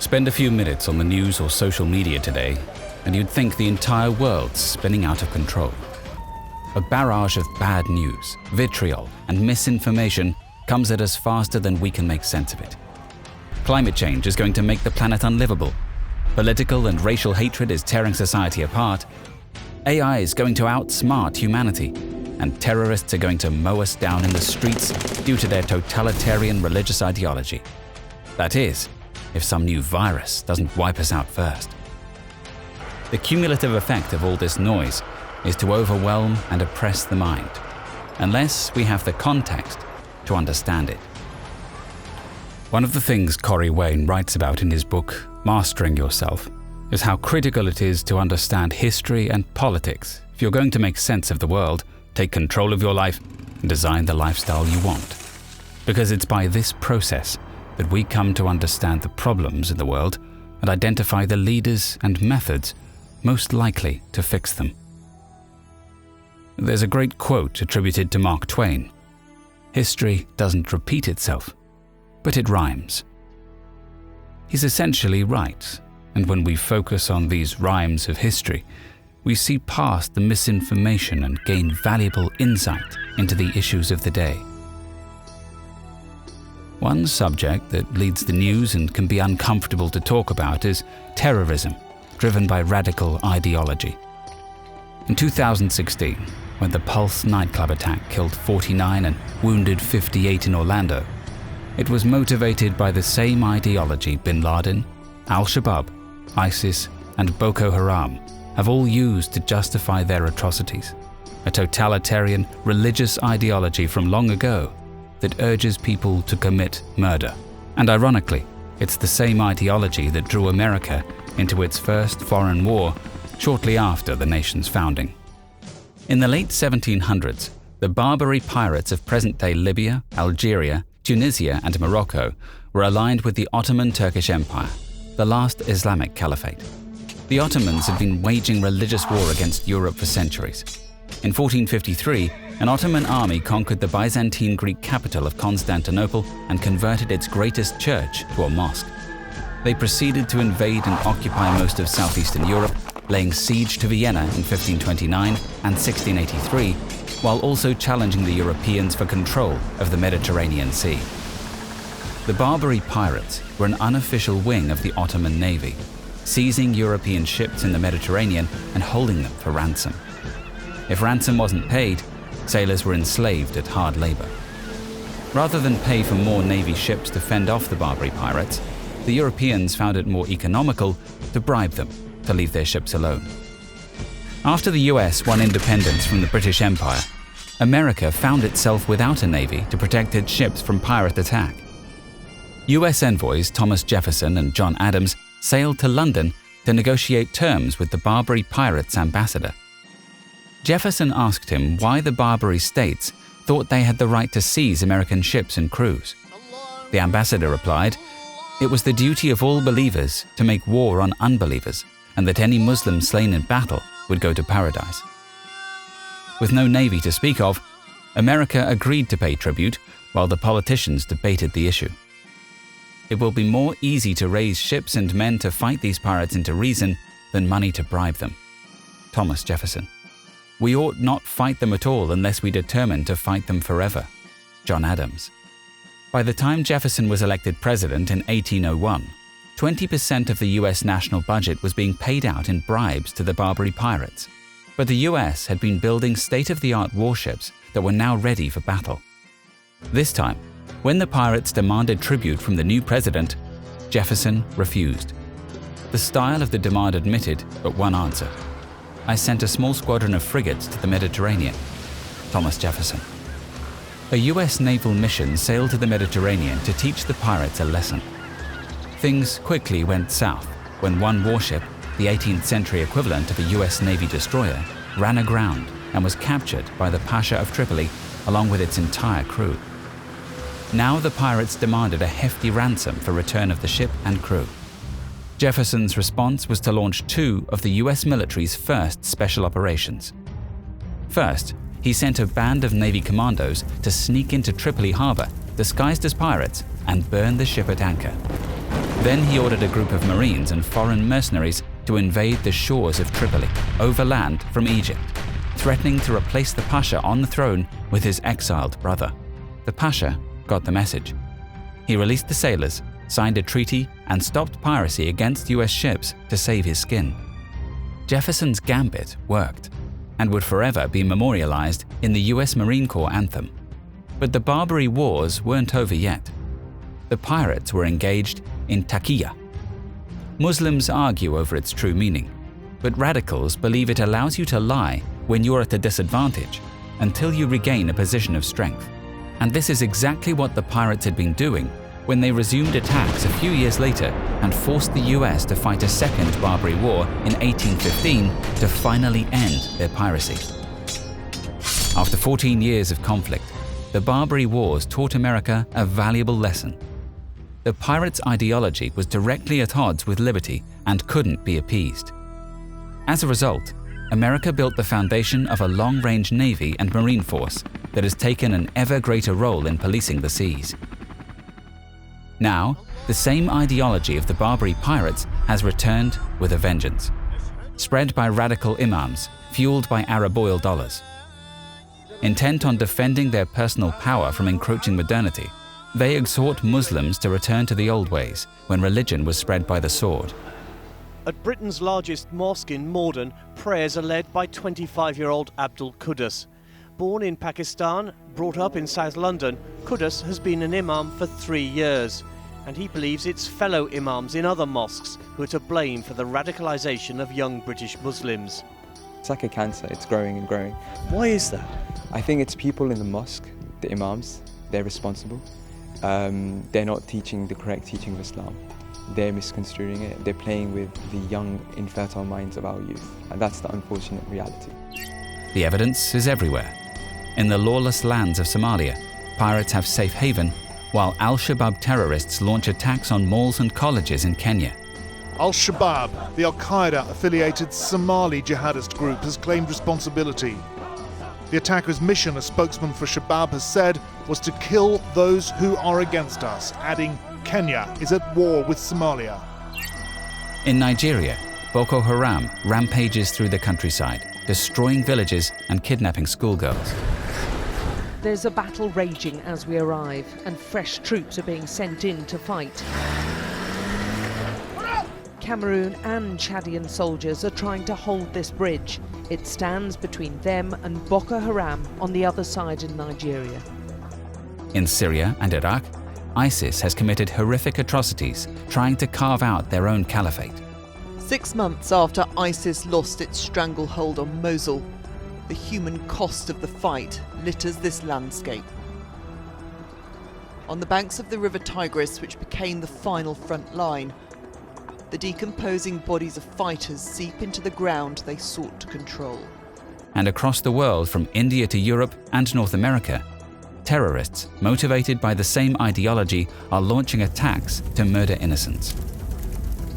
Spend a few minutes on the news or social media today, and you'd think the entire world's spinning out of control. A barrage of bad news, vitriol, and misinformation comes at us faster than we can make sense of it. Climate change is going to make the planet unlivable. Political and racial hatred is tearing society apart. AI is going to outsmart humanity, and terrorists are going to mow us down in the streets due to their totalitarian religious ideology. That is, if some new virus doesn't wipe us out first. The cumulative effect of all this noise is to overwhelm and oppress the mind, unless we have the context to understand it. One of the things Corey Wayne writes about in his book, Mastering Yourself, is how critical it is to understand history and politics if you're going to make sense of the world, take control of your life, and design the lifestyle you want. Because it's by this process that we come to understand the problems in the world and identify the leaders and methods most likely to fix them. There's a great quote attributed to Mark Twain: "History doesn't repeat itself, but it rhymes." He's essentially right, and when we focus on these rhymes of history, we see past the misinformation and gain valuable insight into the issues of the day. One subject that leads the news and can be uncomfortable to talk about is terrorism, driven by radical ideology. In 2016, when the Pulse nightclub attack killed 49 and wounded 58 in Orlando, it was motivated by the same ideology Bin Laden, Al-Shabaab, ISIS, and Boko Haram have all used to justify their atrocities. A totalitarian religious ideology from long ago that urges people to commit murder. And ironically, it's the same ideology that drew America into its first foreign war shortly after the nation's founding. In the late 1700s, the Barbary pirates of present-day Libya, Algeria, Tunisia, and Morocco were aligned with the Ottoman Turkish Empire, the last Islamic caliphate. The Ottomans had been waging religious war against Europe for centuries. In 1453, an Ottoman army conquered the Byzantine Greek capital of Constantinople and converted its greatest church to a mosque. They proceeded to invade and occupy most of southeastern Europe, laying siege to Vienna in 1529 and 1683, while also challenging the Europeans for control of the Mediterranean Sea. The Barbary pirates were an unofficial wing of the Ottoman Navy, seizing European ships in the Mediterranean and holding them for ransom. If ransom wasn't paid, sailors were enslaved at hard labor. Rather than pay for more Navy ships to fend off the Barbary pirates, the Europeans found it more economical to bribe them to leave their ships alone. After the US won independence from the British Empire, America found itself without a navy to protect its ships from pirate attack. US envoys Thomas Jefferson and John Adams sailed to London to negotiate terms with the Barbary pirates' ambassador. Jefferson asked him why the Barbary states thought they had the right to seize American ships and crews. The ambassador replied, "It was the duty of all believers to make war on unbelievers, and that any Muslim slain in battle would go to paradise." With no navy to speak of, America agreed to pay tribute while the politicians debated the issue. It will be more easy to raise ships and men to fight these pirates into reason than money to bribe them. Thomas Jefferson. We ought not fight them at all unless we determine to fight them forever. John Adams. By the time Jefferson was elected president in 1801, 20% of the US national budget was being paid out in bribes to the Barbary pirates. But the US had been building state-of-the-art warships that were now ready for battle. This time, when the pirates demanded tribute from the new president, Jefferson refused. The style of the demand admitted but one answer: "I sent a small squadron of frigates to the Mediterranean." Thomas Jefferson. A US naval mission sailed to the Mediterranean to teach the pirates a lesson. Things quickly went south when one warship, the 18th century equivalent of a US Navy destroyer, ran aground and was captured by the Pasha of Tripoli along with its entire crew. Now the pirates demanded a hefty ransom for return of the ship and crew. Jefferson's response was to launch two of the US military's first special operations. First, he sent a band of Navy commandos to sneak into Tripoli harbor, disguised as pirates, and burn the ship at anchor. Then he ordered a group of Marines and foreign mercenaries to invade the shores of Tripoli, overland from Egypt, threatening to replace the Pasha on the throne with his exiled brother. The Pasha got the message. He released the sailors, signed a treaty, and stopped piracy against US ships to save his skin. Jefferson's gambit worked, and would forever be memorialized in the US Marine Corps anthem. But the Barbary Wars weren't over yet. The pirates were engaged in taqiyya. Muslims argue over its true meaning, but radicals believe it allows you to lie when you're at a disadvantage until you regain a position of strength. And this is exactly what the pirates had been doing when they resumed attacks a few years later and forced the US to fight a second Barbary War in 1815 to finally end their piracy. After 14 years of conflict, the Barbary Wars taught America a valuable lesson. The pirates' ideology was directly at odds with liberty and couldn't be appeased. As a result, America built the foundation of a long-range navy and marine force that has taken an ever greater role in policing the seas. Now, the same ideology of the Barbary pirates has returned with a vengeance, spread by radical imams, fueled by Arab oil dollars. Intent on defending their personal power from encroaching modernity, they exhort Muslims to return to the old ways when religion was spread by the sword. At Britain's largest mosque in Morden, prayers are led by 25-year-old Abdul Qudus. Born in Pakistan, brought up in South London, Qudus has been an imam for 3 years, and he believes it's fellow imams in other mosques who are to blame for the radicalisation of young British Muslims. It's like a cancer, it's growing and growing. Why is that? I think it's people in the mosque, the imams, they're responsible. They're not teaching the correct teaching of Islam. They're misconstruing it. They're playing with the young, infertile minds of our youth. And that's the unfortunate reality. The evidence is everywhere. In the lawless lands of Somalia, pirates have safe haven, while Al-Shabaab terrorists launch attacks on malls and colleges in Kenya. Al-Shabaab, the Al-Qaeda-affiliated Somali jihadist group, has claimed responsibility. The attacker's mission, a spokesman for Shabaab has said, was to kill those who are against us, adding, Kenya is at war with Somalia. In Nigeria, Boko Haram rampages through the countryside, destroying villages and kidnapping schoolgirls. There's a battle raging as we arrive, and fresh troops are being sent in to fight. Cameroon and Chadian soldiers are trying to hold this bridge. It stands between them and Boko Haram on the other side in Nigeria. In Syria and Iraq, ISIS has committed horrific atrocities, trying to carve out their own caliphate. 6 months after ISIS lost its stranglehold on Mosul, the human cost of the fight litters this landscape. On the banks of the river Tigris, which became the final front line, the decomposing bodies of fighters seep into the ground they sought to control. And across the world, from India to Europe and North America, terrorists, motivated by the same ideology, are launching attacks to murder innocents.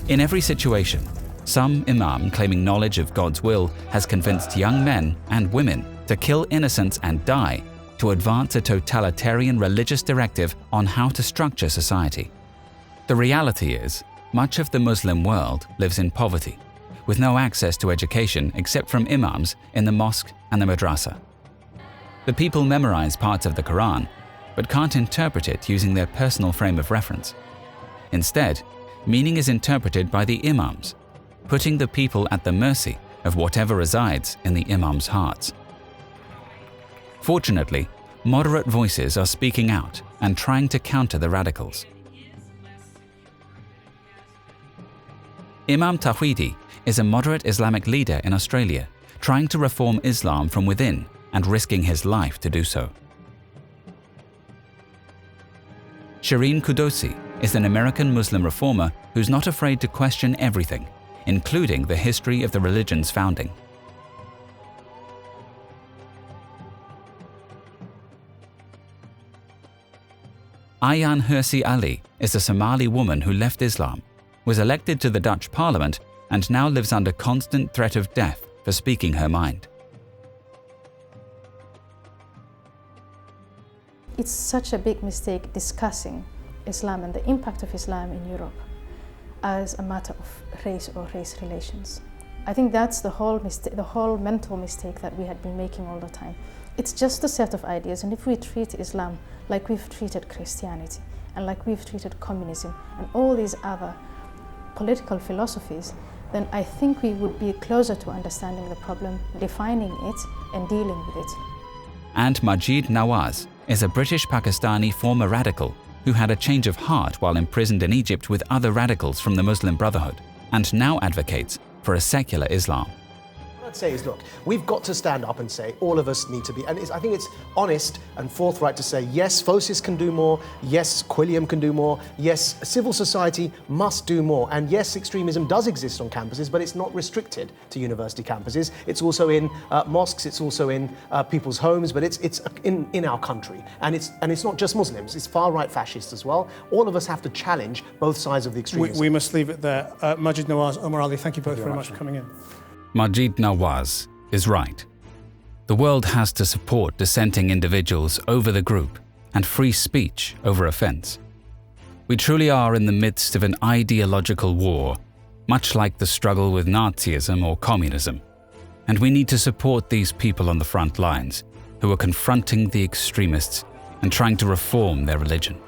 In every situation, some imam claiming knowledge of God's will has convinced young men and women to kill innocents and die to advance a totalitarian religious directive on how to structure society. The reality is, much of the Muslim world lives in poverty, with no access to education except from imams in the mosque and the madrasa. The people memorize parts of the Quran, but can't interpret it using their personal frame of reference. Instead, meaning is interpreted by the imams, putting the people at the mercy of whatever resides in the imams' hearts. Fortunately, moderate voices are speaking out and trying to counter the radicals. Imam Tawhidi is a moderate Islamic leader in Australia, trying to reform Islam from within and risking his life to do so. Shireen Kudosi is an American Muslim reformer who's not afraid to question everything, including the history of the religion's founding. Ayaan Hirsi Ali is a Somali woman who left Islam, was elected to the Dutch Parliament, and now lives under constant threat of death for speaking her mind. It's such a big mistake discussing Islam and the impact of Islam in Europe. as a matter of race or race relations. I think that's the whole mental mistake that we had been making all the time. It's just a set of ideas, and if we treat Islam like we've treated Christianity and like we've treated communism and all these other political philosophies, then I think we would be closer to understanding the problem, defining it and dealing with it. And Majid Nawaz is a British Pakistani former radical who had a change of heart while imprisoned in Egypt with other radicals from the Muslim Brotherhood, and now advocates for a secular Islam. What I'd say is, look, we've got to stand up and say all of us need to be, and I think it's honest and forthright to say, yes, FOSIS can do more, yes, Quilliam can do more, yes, civil society must do more, and yes, extremism does exist on campuses, but it's not restricted to university campuses. It's also in mosques, it's also in people's homes, but it's in our country. And it's not just Muslims, it's far-right fascists as well. All of us have to challenge both sides of the extremism. We must leave it there. Majid Nawaz, Omar Ali, thank you both very much for coming in. Majid Nawaz is right. The world has to support dissenting individuals over the group and free speech over offence. We truly are in the midst of an ideological war, much like the struggle with Nazism or communism. And we need to support these people on the front lines who are confronting the extremists and trying to reform their religion.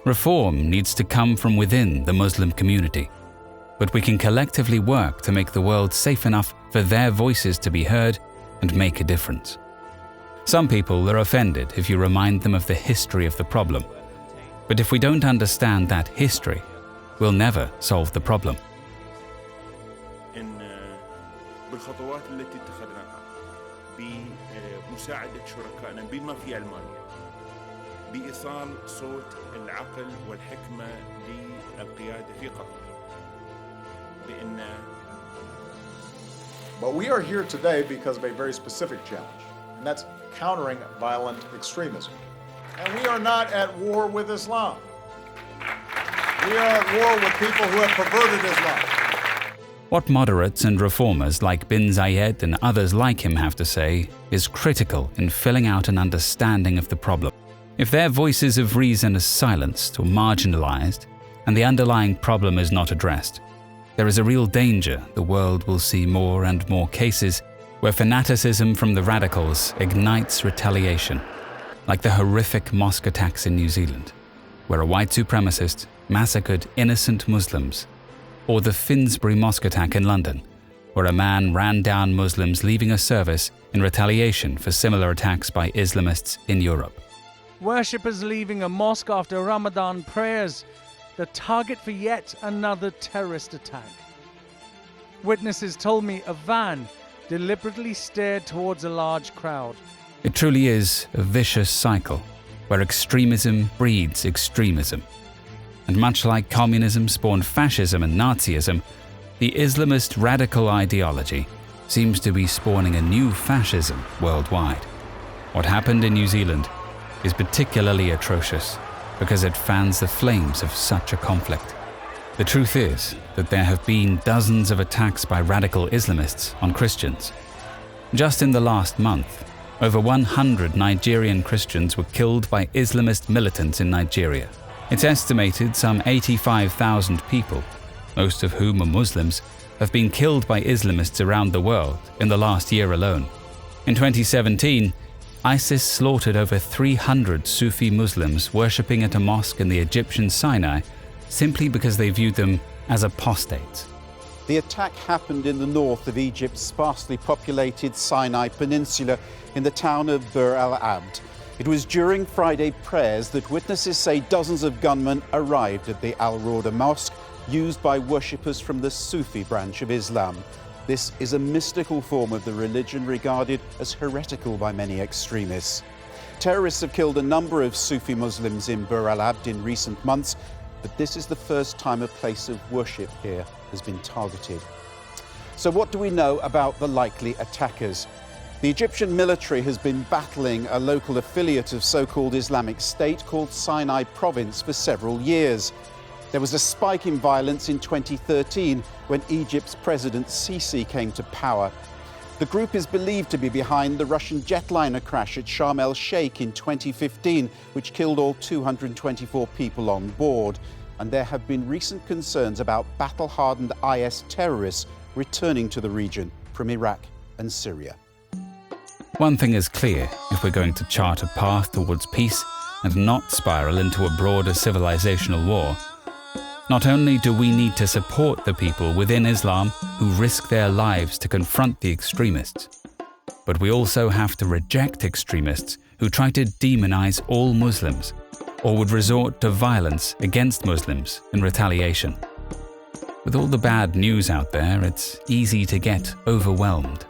Reform needs to come from within the Muslim community, but we can collectively work to make the world safe enough for their voices to be heard and make a difference. Some people are offended if you remind them of the history of the problem, but if we don't understand that history, we'll never solve the problem. بالخطوات التي اتخذناها بمساعدة شركائنا بما في ألمانيا بإيصال صوت العقل والحكمة للقيادة في قطر. But we are here today because of a very specific challenge, and that's countering violent extremism. And we are not at war with Islam. We are at war with people who have perverted Islam. What moderates and reformers like bin Zayed and others like him have to say is critical in filling out an understanding of the problem. If their voices of reason are silenced or marginalized, and the underlying problem is not addressed, there is a real danger the world will see more and more cases where fanaticism from the radicals ignites retaliation, like the horrific mosque attacks in New Zealand, where a white supremacist massacred innocent Muslims, or the Finsbury mosque attack in London, where a man ran down Muslims leaving a service in retaliation for similar attacks by Islamists in Europe. Worshippers leaving a mosque after Ramadan prayers, the target for yet another terrorist attack. Witnesses told me a van deliberately steered towards a large crowd. It truly is a vicious cycle where extremism breeds extremism. And much like communism spawned fascism and Nazism, the Islamist radical ideology seems to be spawning a new fascism worldwide. What happened in New Zealand is particularly atrocious because it fans the flames of such a conflict. The truth is that there have been dozens of attacks by radical Islamists on Christians. Just in the last month, over 100 Nigerian Christians were killed by Islamist militants in Nigeria. It's estimated some 85,000 people, most of whom are Muslims, have been killed by Islamists around the world in the last year alone. In 2017, ISIS slaughtered over 300 Sufi Muslims worshipping at a mosque in the Egyptian Sinai simply because they viewed them as apostates. The attack happened in the north of Egypt's sparsely populated Sinai Peninsula in the town of Bir al-Abd. It was during Friday prayers that witnesses say dozens of gunmen arrived at the Al-Rawda Mosque, used by worshippers from the Sufi branch of Islam. This is a mystical form of the religion regarded as heretical by many extremists. Terrorists have killed a number of Sufi Muslims in Bir al-Abd in recent months, but this is the first time a place of worship here has been targeted. So what do we know about the likely attackers? The Egyptian military has been battling a local affiliate of so-called Islamic State called Sinai Province for several years. There was a spike in violence in 2013 when Egypt's President Sisi came to power. The group is believed to be behind the Russian jetliner crash at Sharm el-Sheikh in 2015, which killed all 224 people on board. and there have been recent concerns about battle-hardened IS terrorists returning to the region from Iraq and Syria. One thing is clear if we're going to chart a path towards peace and not spiral into a broader civilizational war. Not only do we need to support the people within Islam who risk their lives to confront the extremists, but we also have to reject extremists who try to demonize all Muslims or would resort to violence against Muslims in retaliation. With all the bad news out there, it's easy to get overwhelmed.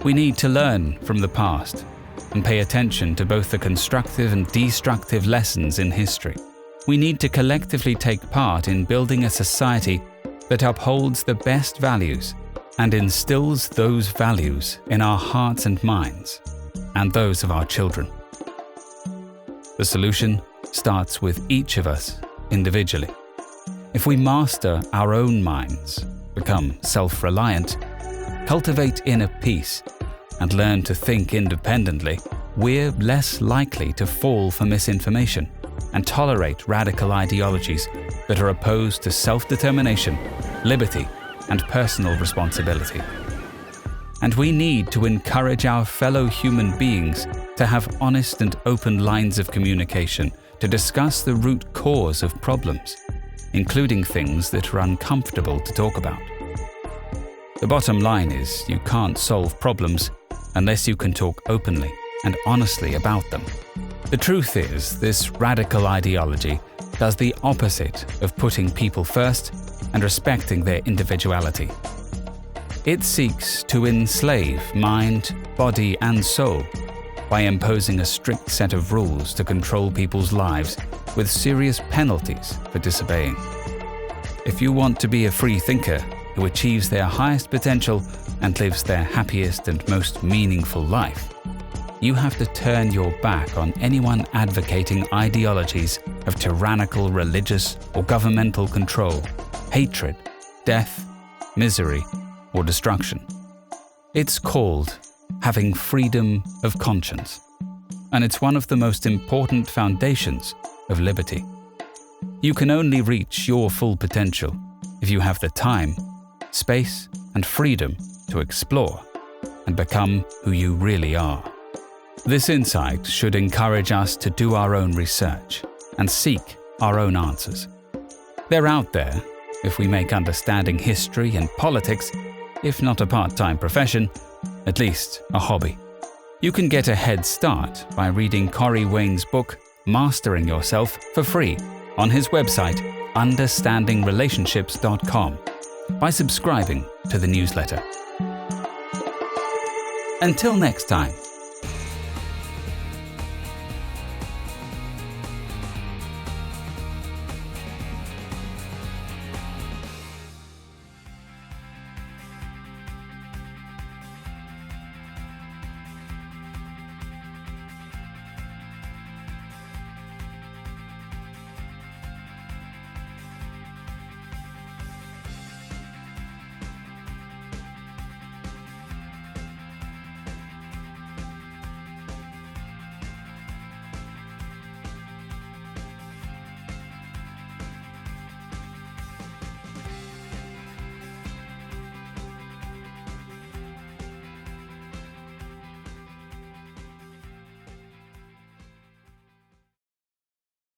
We need to learn from the past and pay attention to both the constructive and destructive lessons in history. We need to collectively take part in building a society that upholds the best values and instills those values in our hearts and minds, and those of our children. The solution starts with each of us individually. If we master our own minds, become self-reliant, cultivate inner peace, and learn to think independently, we're less likely to fall for misinformation and tolerate radical ideologies that are opposed to self-determination, liberty, and personal responsibility. And we need to encourage our fellow human beings to have honest and open lines of communication to discuss the root cause of problems, including things that are uncomfortable to talk about. The bottom line is you can't solve problems unless you can talk openly and honestly about them. The truth is, this radical ideology does the opposite of putting people first and respecting their individuality. It seeks to enslave mind, body, and soul by imposing a strict set of rules to control people's lives with serious penalties for disobeying. If you want to be a free thinker who achieves their highest potential and lives their happiest and most meaningful life, you have to turn your back on anyone advocating ideologies of tyrannical religious or governmental control, hatred, death, misery, or destruction. It's called having freedom of conscience, and it's one of the most important foundations of liberty. You can only reach your full potential if you have the time, space, and freedom to explore and become who you really are. This insight should encourage us to do our own research and seek our own answers. They're out there if we make understanding history and politics, if not a part-time profession, at least a hobby. You can get a head start by reading Corey Wayne's book, Mastering Yourself, for free on his website, understandingrelationships.com, by subscribing to the newsletter. Until next time.